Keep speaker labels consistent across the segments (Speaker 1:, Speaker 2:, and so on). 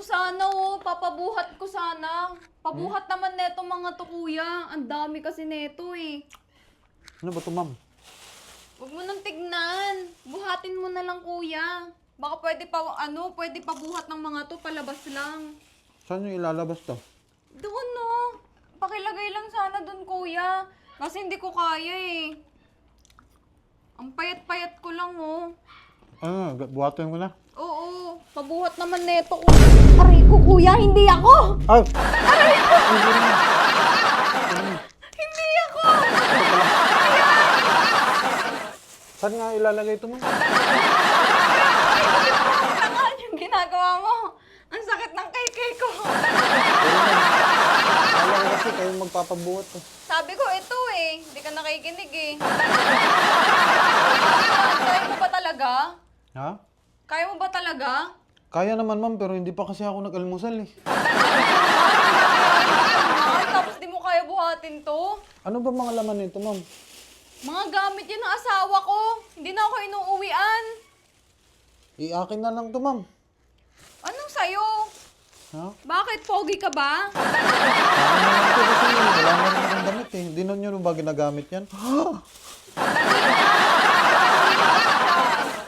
Speaker 1: Sana papabuhat ko sana. Pabuhat naman neto mga to, kuya. Ang dami kasi neto eh.
Speaker 2: Ano ba ito, ma'am?
Speaker 1: Huwag mo nang tignan. Buhatin mo na lang, kuya. Baka pwede pa buhat ng mga to, palabas lang.
Speaker 2: Saan nyo ilalabas to?
Speaker 1: Doon no. Pakilagay lang sana doon, kuya. Kasi hindi ko kaya eh. Ang payat-payat ko lang oh.
Speaker 2: Ano, buhatin ko na.
Speaker 1: Oo, pabuhat naman neto, kuya. Aray ko, kuya, hindi ako!
Speaker 2: Ay!
Speaker 1: Aray ko! Hindi ako!
Speaker 2: Saan nga ilalagay ito, ma'am?
Speaker 1: Tangan yung ginagawa mo. Ang sakit ng kay ko.
Speaker 2: Kala ko kasi kayong magpapabuhat to.
Speaker 1: Sabi ko, ito eh. Hindi ka nakikinig eh. Kaya mo ba talaga?
Speaker 2: Ha?
Speaker 1: Kaya mo ba talaga?
Speaker 2: Kaya naman, ma'am, pero hindi pa kasi ako nag-almusal eh.
Speaker 1: Tapos di mo kaya buhatin to?
Speaker 2: Ano ba mga laman nito, ma'am?
Speaker 1: Mga gamit yun ng asawa ko. Hindi na ako inuuwian.
Speaker 2: Iakin na lang to, ma'am.
Speaker 1: Anong sayo?
Speaker 2: Ha?
Speaker 1: Bakit? Pogi ka ba?
Speaker 2: Iakin na lang to kasi wala na rin akong damit eh. Hindi na nyo ba ginagamit yan?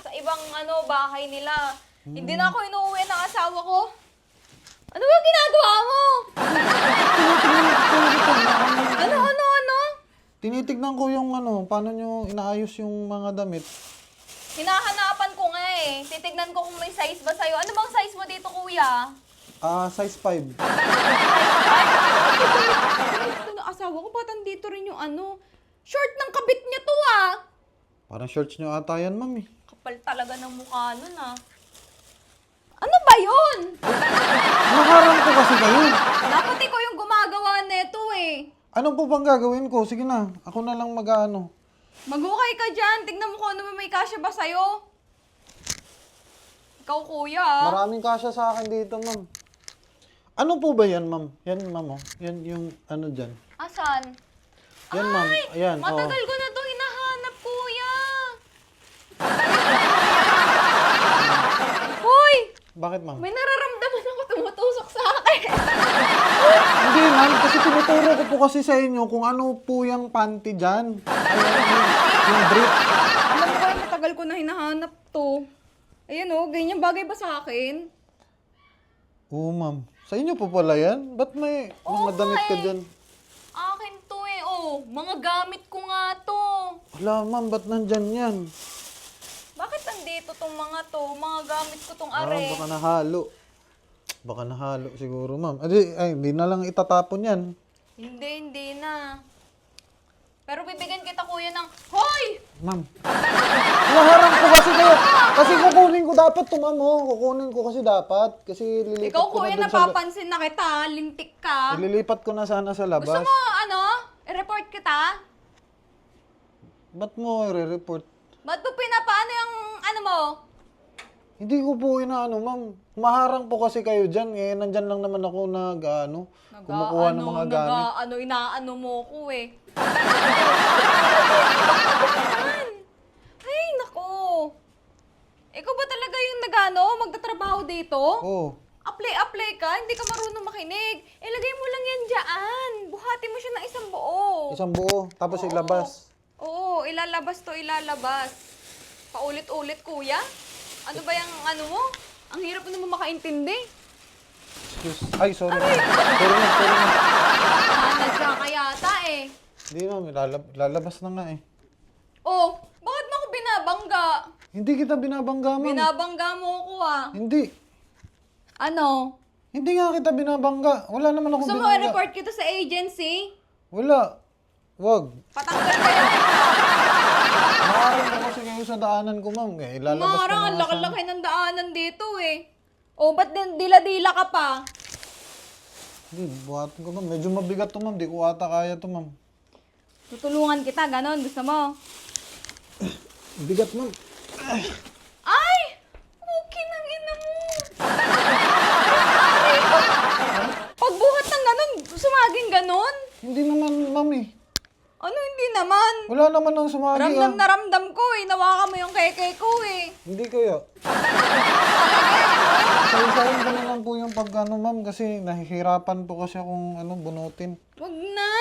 Speaker 1: Sa ibang bahay nila. Hindi na ako inuuwi ng asawa ko. Ano ba ginagawa mo? Ano?
Speaker 2: Tinitignan ko yung paano nyo inaayos yung mga damit.
Speaker 1: Hinahanapan ko nga eh. Titignan ko kung may size ba sa'yo. Ano bang size mo dito, kuya?
Speaker 2: Size 5.
Speaker 1: Ito na asawa ko, ba't andito rin yung short ng kabit niya to ah.
Speaker 2: Parang shorts nyo ata yan, ma'am eh.
Speaker 1: Kapal talaga ng mukha nun ah. Ano ba yun?
Speaker 2: Naharang ko kasi kayo.
Speaker 1: Dapat ikaw yung gumagawa neto eh.
Speaker 2: Ano po bang gagawin ko? Sige na, ako na lang mag-ano.
Speaker 1: Mag-ukay ka dyan. Tignan mo kung ano may kasya ba sa'yo. Ikaw, kuya ah.
Speaker 2: Maraming kasya sa akin dito, ma'am. Ano po ba yan, ma'am? Yan, ma'am, oh. Yan yung dyan.
Speaker 1: Asan?
Speaker 2: Yan, ma'am. Ayan,
Speaker 1: Matagal ko na itong hinahanap, kuya. Hoy!
Speaker 2: Bakit, ma'am?
Speaker 1: May nararamdaman ako tumutusok sa akin.
Speaker 2: Hindi, ma'am. Kasi tinuturo ko po kasi sa inyo kung ano po yung panty dyan. Ayan, yung brief.
Speaker 1: Alam mo kaya matagal ko na hinahanap to. Ayan o, ganyan bagay ba sa akin?
Speaker 2: Oo, ma'am. Sa inyo po pala yan? Ba't may mga damit ka dyan?
Speaker 1: Akin to eh, oh. Mga gamit ko nga to.
Speaker 2: Wala, ma'am. Ba't nandyan yan?
Speaker 1: Bakit andito tong mga to? Mga gamit ko tong are.
Speaker 2: Baka nahalo. Baka nahalo siguro, ma'am. Ay, hindi na lang itatapon yan.
Speaker 1: Hindi na. Pero bibigyan kita, kuya, ng... Hoy!
Speaker 2: Ma'am. Naharang ko kasi kayo. Kasi kukunin ko dapat to, ma'am. Oh. Kukunin ko kasi dapat. Kasi lilipat
Speaker 1: Ikaw,
Speaker 2: ko
Speaker 1: kuya,
Speaker 2: na dun sa...
Speaker 1: napapansin na kita. Lintik ka.
Speaker 2: Ililipat ko na sana sa labas.
Speaker 1: Gusto mo, i-report kita?
Speaker 2: Ba't mo i-report?
Speaker 1: Ba't mo pinapaano yung mo?
Speaker 2: Hindi ko po inaano, ma'am. Maharang po kasi kayo dyan. Eh, nandyan lang naman ako kumukuha ng mga gamit.
Speaker 1: Inaano mo ko eh. Ay, nako. Ikaw ba talaga yung magtatrabaho dito?
Speaker 2: Oo.
Speaker 1: Apply ka, hindi ka marunong makinig. Ilagay mo lang yan dyan. Buhati mo siya ng isang buo.
Speaker 2: Isang buo. Tapos
Speaker 1: Oo.
Speaker 2: ilabas.
Speaker 1: Oo, ilalabas. Paulit-ulit, kuya. Ano ba yung mo? Ang hirap mo naman makaintindi.
Speaker 2: Ay, sorry. Sorry na.
Speaker 1: Nanadya ka yata eh.
Speaker 2: Hindi, ma'am. Lalabas na nga eh.
Speaker 1: Oh, bakit mo ako binabangga?
Speaker 2: Hindi kita binabangga, ma'am.
Speaker 1: Binabangga mo ako ah.
Speaker 2: Hindi.
Speaker 1: Ano?
Speaker 2: Hindi nga kita binabangga. Wala naman akong
Speaker 1: Gusto mo
Speaker 2: binangga.
Speaker 1: i-report kita sa agency?
Speaker 2: Wala. Wag.
Speaker 1: Patanggal kaya kita.
Speaker 2: Maharang ko kasi kayo sa daanan ko, ma'am. Eh, ilalabas ko
Speaker 1: Marang,
Speaker 2: na
Speaker 1: ang
Speaker 2: nga
Speaker 1: laki-laki ng daanan dito eh. Oh, ba't dila-dila ka pa?
Speaker 2: Hindi, buhatin ko, ma'am. Medyo mabigat to, ma'am. Di ko ata kaya to, ma'am.
Speaker 1: Tutulungan kita, ganon. Gusto mo?
Speaker 2: Bigat, ma'am.
Speaker 1: Ay! Okay nang ina mo. Pagbuhat ng ganon, sumaging ganon?
Speaker 2: Hindi naman, ma'am eh.
Speaker 1: Ano hindi naman?
Speaker 2: Wala naman ang sumagi,
Speaker 1: Ramdam na ramdam ko eh. Nawakan mo yung keke ko eh.
Speaker 2: Hindi kaya.
Speaker 1: Talaga eh.
Speaker 2: Isa-isahin ko na lang po yung pag ano, ma'am, kasi nahihirapan po kasi akong bunutin.
Speaker 1: Wag na.